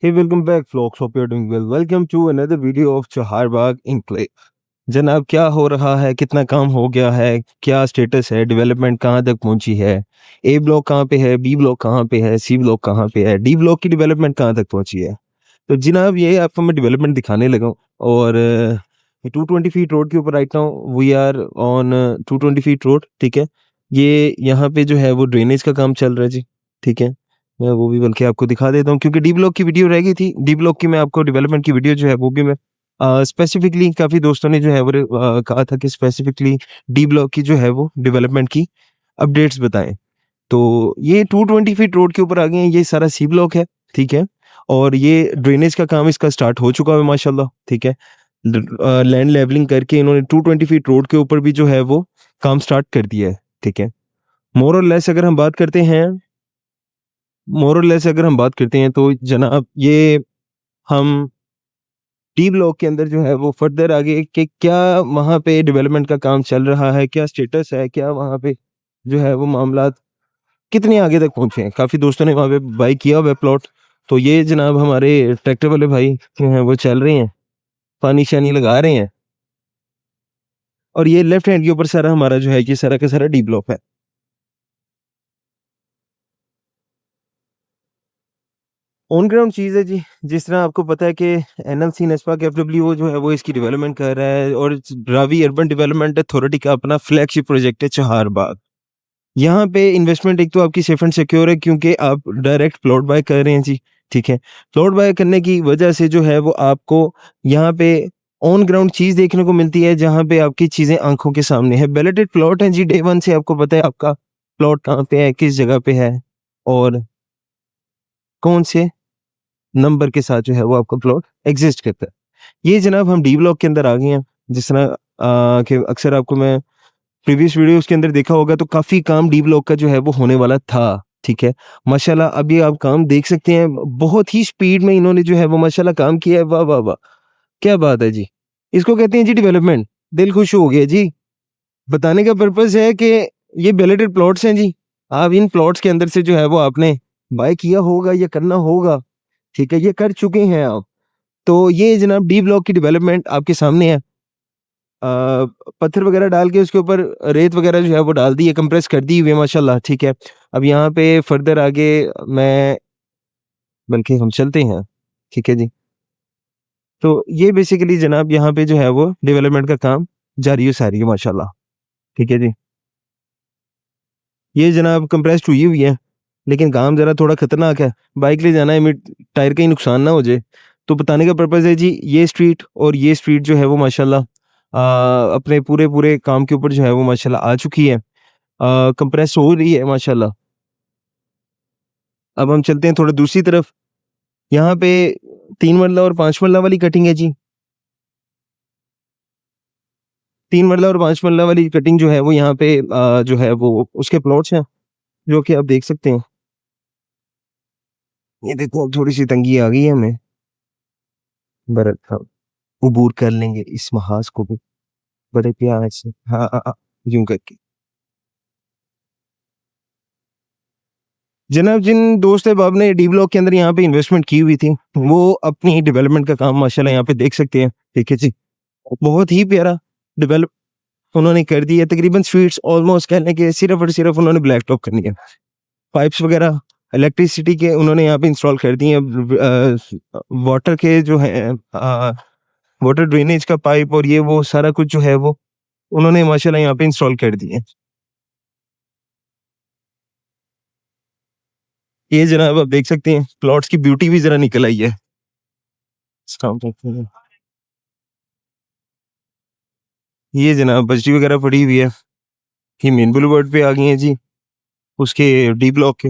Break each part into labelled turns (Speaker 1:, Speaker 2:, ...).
Speaker 1: Hey, welcome back, Vlogs. Hope you're doing well. Welcome to another video of Chaharbagh Enclave. जनाब, क्या हो रहा है, कितना काम हो गया है, क्या स्टेटस है, डेवलपमेंट कहाँ तक पहुंची है, ए ब्लॉक कहाँ पे है, बी ब्लॉक कहाँ पे है, सी ब्लॉक कहाँ पे है, डी ब्लॉक की डेवलपमेंट कहाँ तक पहुंची है। तो जनाब, ये आपको मैं डेवलपमेंट दिखाने लगा हूं। और 220 फीट रोड के ऊपर right now we are on 220 feet road. ठीक है, ये यहाँ पे जो है वो ड्रेनेज का काम चल रहा है जी। ठीक है, मैं वो भी बल्कि आपको दिखा देता हूँ, क्योंकि डी ब्लॉक की वीडियो रह गई थी। डी ब्लॉक की मैं आपको डेवलपमेंट की वीडियो जो है वो भी मैं स्पेसिफिकली काफ़ी दोस्तों ने जो है वो कहा था कि स्पेसिफिकली डी ब्लॉक की जो है वो डेवलपमेंट की अपडेट्स बताएं। तो ये 220 फीट रोड के ऊपर आ गए हैं, ये सारा सी ब्लॉक है। ठीक है, और ये ड्रेनेज का काम इसका स्टार्ट हो चुका है माशाल्लाह। ठीक है, लैंड लेवलिंग करके इन्होंने 220 फीट रोड के ऊपर भी जो है वो काम स्टार्ट कर दिया है। ठीक है, मोर और लेस अगर हम बात करते हैं मोर और लेस अगर हम बात करते हैं तो जनाब, ये हम डी ब्लॉक के अंदर जो है वो फर्दर आगे कि क्या वहाँ पे डेवलपमेंट का काम चल रहा है, क्या स्टेटस है, क्या वहाँ पे जो है वो मामलात कितने आगे तक पहुँचे हैं। काफ़ी दोस्तों ने वहाँ पे बाई किया हुआ है प्लॉट। तो ये जनाब हमारे ट्रैक्टर वाले भाई जो हैं वो चल रहे हैं, पानी-शानी लगा रहे हैं। और ये लेफ्ट हैंड के ऊपर सारा हमारा जो है ये सारा का सारा डी ब्लॉक है। ऑन ग्राउंड चीज़ है जी। जिस तरह आपको पता है कि एनएलसी नेस्पाक एफडब्ल्यू जो है वो इसकी डेवलपमेंट कर रहा है, और रावी अर्बन डेवलपमेंट अथॉरिटी का अपना फ्लैगशिप प्रोजेक्ट है चहारबाग। यहाँ पे इन्वेस्टमेंट एक तो आपकी सेफ एंड सिक्योर है, क्योंकि आप डायरेक्ट प्लॉट बाय कर रहे हैं जी। ठीक है, प्लॉट बाय करने की वजह से जो है वो आपको यहाँ पे ऑन ग्राउंड चीज़ देखने को मिलती है, जहाँ पे आपकी चीज़ें आंखों के सामने है। बैलेटेड प्लॉट है जी, डे वन से आपको पता है आपका प्लॉट कहाँ पे है, किस जगह पे है, और कौन से नंबर के साथ जो है वो आपका प्लॉट एग्जिस्ट करता है। ये जनाब हम डी ब्लॉक के अंदर आ गए हैं। जिस तरह कि अक्सर आपको मैं प्रीवियस वीडियोस के अंदर देखा होगा, तो काफ़ी काम डी ब्लॉक का जो है वो होने वाला था। ठीक है, माशाल्लाह अभी आप काम देख सकते हैं, बहुत ही स्पीड में इन्होंने जो है वो माशाल्लाह काम किया है। वाह, वाह, वाह! क्या बात है जी! इसको कहते हैं जी डेवलपमेंट। दिल खुश हो गया जी। बताने का पर्पज़ है कि ये वैलिडेट प्लॉट्स हैं जी। आप इन प्लॉट्स के अंदर से जो है वो आपने बाय किया होगा या करना होगा। ठीक है, ये कर चुके हैं आप। तो ये जनाब डी ब्लॉक की डेवलपमेंट आपके सामने है। पत्थर वगैरह डाल के उसके ऊपर रेत वगैरह जो है वो डाल दी है, कंप्रेस कर दी हुई है माशाल्लाह। ठीक है, अब यहाँ पे फर्दर आगे मैं बल्कि हम चलते हैं। ठीक है जी, तो ये बेसिकली जनाब यहाँ पे जो है वो डेवलपमेंट का काम जारी है सारी है माशाल्लाह। ठीक है जी, ये जनाब कंप्रेस्ड हुई हुई है, लेकिन काम ज़रा थोड़ा खतरनाक है। बाइक ले जाना है, टायर का ही नुकसान ना हो जाए। तो बताने का पर्पज़ है जी, ये स्ट्रीट और ये स्ट्रीट जो है वो माशाल्लाह अपने पूरे काम के ऊपर जो है वो माशाल्लाह आ चुकी है। कंप्रेस हो रही है माशाल्लाह। अब हम चलते हैं थोड़ा दूसरी तरफ। यहाँ पे 3 मरला और 5 मरला वाली कटिंग है जी। 3 मरला और 5 मरला वाली कटिंग जो है वो यहाँ पे जो है वो उसके प्लॉट्स हैं, जो कि आप देख सकते हैं। ये देखो, अब थोड़ी-सी तंगी आ गई है हमें, बट हम अबूर कर लेंगे इस महाज़ को भी बड़े प्यार से। हाँ, यूँ करके। जनाब, जिन दोस्त अहबाब ने डी ब्लॉक के अंदर यहाँ पे इन्वेस्टमेंट की हुई थी, वो अपनी डेवलपमेंट का काम माशाल्लाह यहाँ पे देख सकते हैं। ठीक है जी, बहुत ही प्यारा डेवलप उन्होंने कर दी है। तकरीबन स्ट्रीट्स ऑलमोस्ट कह लें कि सिर्फ़ और सिर्फ़ उन्होंने ब्लैक टॉप करनी है। पाइप्स वगैरह इलेक्ट्रिसिटी के उन्होंने यहाँ पे इंस्टॉल कर दिए हैं। वाटर के जो हैं वाटर ड्रेनेज का पाइप और ये वो सारा कुछ जो है वो उन्होंने माशाल्लाह यहाँ पे इंस्टॉल कर दिए हैं। ये जनाब आप देख सकते हैं, प्लॉट्स की ब्यूटी भी ज़रा निकल आई है। अस्सलाम वालेकुम। ये जनाब बजरी वगैरह पड़ी हुई है। ये मेन बुलेवार्ड पे आ गई हैं जी, उसके डी ब्लॉक के।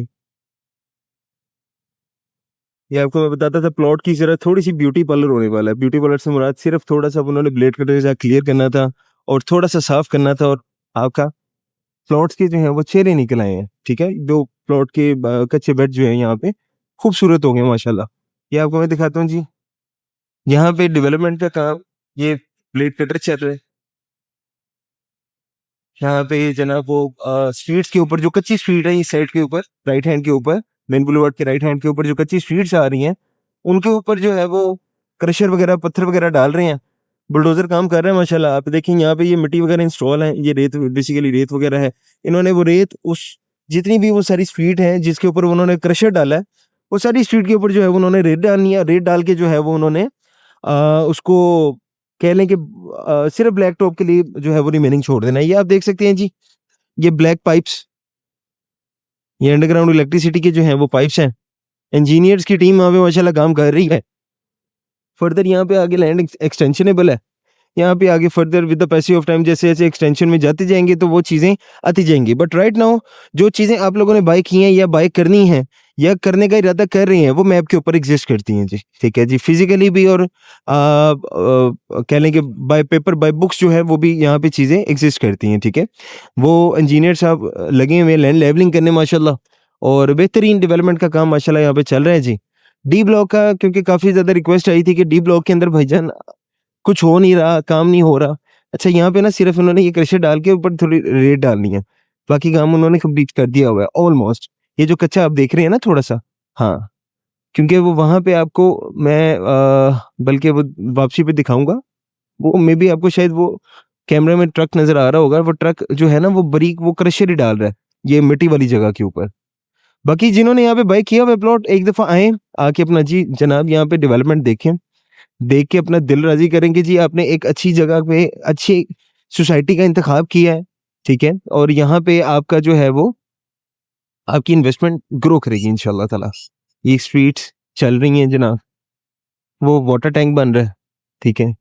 Speaker 1: ये आपको मैं बताता था, प्लॉट की ज़रा थोड़ी-सी ब्यूटी पार्लर होने वाला है। ब्यूटी पार्लर से मुराद सिर्फ़ थोड़ा-सा उन्होंने ब्लेड कटर के साथ क्लियर करना था और थोड़ा-सा साफ करना था, और आपका प्लॉट्स के जो हैं वो चेहरे निकल आए हैं। ठीक है? 2 प्लॉट के कच्चे बेड जो हैं यहाँ पे खूबसूरत हो गए माशाल्लाह। ये आपको मैं दिखाता हूँ जी। यहाँ पे डेवलपमेंट का काम, ये ब्लेड कटर चल रहा है। यहाँ पे जनाब वो स्ट्रीट्स के ऊपर जो कच्ची स्ट्रीट है इस साइड के ऊपर, राइट हैंड के ऊपर, मेन बुलेवार्ड के राइट हैंड के ऊपर जो कच्ची स्ट्रीट्स आ रही हैं, उनके ऊपर जो है वो क्रशर वगैरह, पत्थर वगैरह डाल रहे हैं। बुलडोज़र काम कर रहा है माशाल्लाह। आप देखें यहाँ पे ये मिट्टी वगैरह इंस्टॉल है, ये रेत बेसिकली रेत वगैरह है। इन्होंने वो रेत उस जितनी भी वो सारी स्ट्रीट है जिसके ऊपर उन्होंने क्रशर डाला है, वो सारी स्ट्रीट के ऊपर जो है उन्होंने रेत डालनी है। रेत डाल के जो है वो उन्होंने उसको कह लें कि सिर्फ़ ब्लैक टॉप के लिए जो है वो रिमेनिंग छोड़ देना है। ये आप देख सकते हैं जी, ये ब्लैक पाइप्स, ये अंडरग्राउंड इलेक्ट्रिसिटी के जो हैं वो पाइप्स हैं। इंजीनियर्स की टीम वहाँ पे माशाल्लाह काम कर रही है। फर्दर यहाँ पे आगे लैंड एक्सटेंशनेबल है। यहाँ पे आगे further with the passage of time जैसे-जैसे एक्सटेंशन में जाते जाएँगे तो वो चीज़ें आती जाएँगी। बट राइट नाउ जो चीज़ें आप लोगों ने बाय की हैं या बाय करनी हैं या करने का इरादा कर रहे हैं, वो मैप के ऊपर एग्ज़िस्ट करती हैं जी, ठीक है जी। फिज़िकली भी और कह लें कि बाय पेपर, बाय बुक्स जो है वो भी यहाँ पे चीज़ें एग्ज़िस्ट करती हैं, ठीक है। वो इंजीनियर साहब लगे हुए हैं लैंड लेवलिंग करने माशाल्लाह, और बेहतरीन डेवलपमेंट का काम माशाल्लाह यहाँ पे चल रहा है जी। डी ब्लॉक का क्योंकि काफ़ी ज़्यादा रिक्वेस्ट आई थी कि डी ब्लॉक के अंदर भाईजान कुछ हो नहीं रहा, काम नहीं हो रहा। अच्छा, यहाँ पे ना सिर्फ़ उन्होंने ये क्रशर डाल के ऊपर थोड़ी रेत डालनी है। बाकी काम उन्होंने कंप्लीट कर दिया हुआ है ऑलमोस्ट। ये जो कच्चा आप देख रहे हैं ना थोड़ा-सा, हाँ, क्योंकि वो वहाँ पे आपको मैं बल्कि वो वापसी पे दिखाऊँगा। वो मेबी आपको शायद वो कैमरे में ट्रक नज़र आ रहा होगा। वो ट्रक जो है ना वो बारीक वो क्रशर ही डाल रहा है, ये मिट्टी वाली जगह के ऊपर। बाकी जिन्होंने यहाँ पे बाय किया हुआ है प्लॉट, एक दफ़ा आएँ, आके अपना जी जनाब यहाँ पे डेवलपमेंट देखें। देख के अपना दिल राज़ी करेंगे जी, आपने एक अच्छी जगह पे अच्छी सोसाइटी का इंतखाब किया है, ठीक है? और यहाँ पे आपका जो है वो आपकी इन्वेस्टमेंट ग्रो करेगी इंशाअल्लाह ताला। ये स्ट्रीट्स चल रही हैं जनाब, वो वाटर टैंक बन रहा है, ठीक है?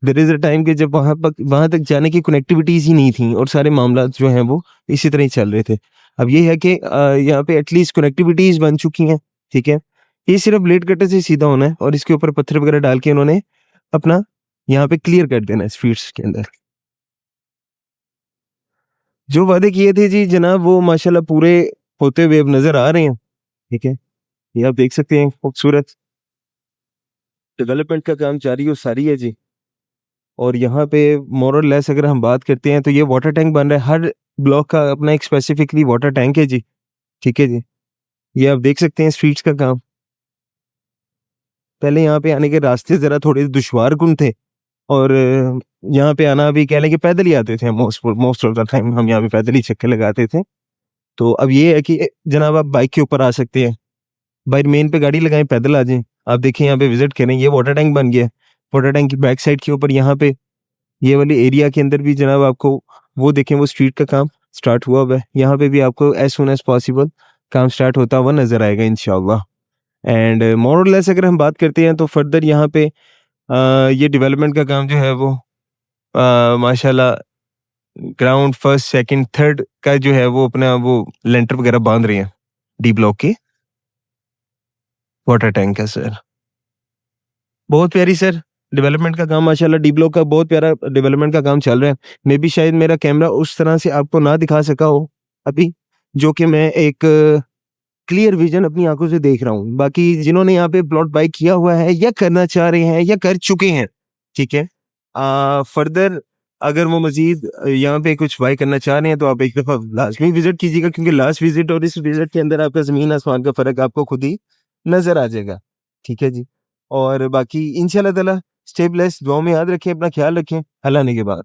Speaker 1: देयर इज़ अ टाइम कि जब वहाँ तक जाने की कनेक्टिविटीज़ ही नहीं थी और सारे मामलात जो हैं वो इसी तरह ही चल रहे थे। अब ये है कि यहाँ पे एटलीस्ट कनेक्टिविटीज़ बन चुकी हैं, ठीक है? ये सिर्फ़ ब्लेड कटर से सीधा होना है और इसके ऊपर पत्थर वगैरह डाल के उन्होंने अपना यहाँ पे क्लियर कर देना है स्ट्रीट्स के अंदर। जो वादे किए थे जी जनाब वो माशाल्लाह पूरे होते हुए अब नज़र आ रहे हैं, ठीक है? ये आप देख सकते हैं खूबसूरत डेवलपमेंट का काम जारी और सारी है जी। और यहाँ पे मोर और लेस अगर हम बात करते हैं तो ये वाटर टैंक बन रहा है। हर ब्लॉक का अपना एक स्पेसिफिकली वाटर टैंक है जी, ठीक है जी। ये आप देख सकते हैं स्ट्रीट्स का काम। पहले यहाँ पे आने के रास्ते ज़रा थोड़े दुश्वारकुन थे और यहाँ पे आना भी कह लें कि पैदल ही आते थे मोस्ट ऑफ द टाइम हम यहाँ पे पैदल ही चक्कर लगाते थे। तो अब ये है कि जनाब आप बाइक के ऊपर आ सकते हैं। बाय मेन पे गाड़ी लगाएँ, पैदल आ जाएँ। आप देखिए यहाँ पे विज़िट करें, ये वाटर टैंक बन गया है। वाटर टैंक की बैक साइड के ऊपर यहाँ पे ये वाले एरिया के अंदर भी जनाब आपको वो देखें वो स्ट्रीट का काम स्टार्ट हुआ है। यहाँ पे भी आपको एज़ सून एज़ पॉसिबल काम स्टार्ट होता हुआ नज़र आएगा इंशाअल्लाह। एंड मोर और लेस अगर हम बात करते हैं तो फर्दर यहाँ पे ये डेवलपमेंट का काम जो है वो माशाल्लाह ग्राउंड फर्स्ट, सेकंड, थर्ड का जो है वो अपना वो लेंटर वगैरह बाँध रहे हैं, डी ब्लॉक के वाटर टैंक है सर। बहुत प्यारी सर डेवलपमेंट का काम माशाल्लाह डी ब्लॉक का बहुत प्यारा डेवलपमेंट का काम चल रहा है। मे बी शायद मेरा कैमरा उस तरह से आपको ना दिखा सका हो अभी, जो कि मैं एक क्लियर विज़न अपनी आँखों से देख रहा हूँ। बाकी जिन्होंने यहाँ पे प्लॉट बाय किया हुआ है या करना चाह रहे हैं या कर चुके हैं, ठीक है? फर्दर अगर वो मज़ीद यहाँ पे कुछ बाय करना चाह रहे हैं तो आप एक दफ़ा लाज़मी विज़िट कीजिएगा, क्योंकि लास्ट विज़िट और इस विज़िट के अंदर आपका ज़मीन आसमान का फ़र्क आपको खुद ही नज़र आ जाएगा। ठीक है जी? और बाकी इंशाअल्लाह ताला स्टे ब्लेस्ड, दुआओं में याद रखें, अपना ख़्याल रखें। अल्लाह ने के बाद।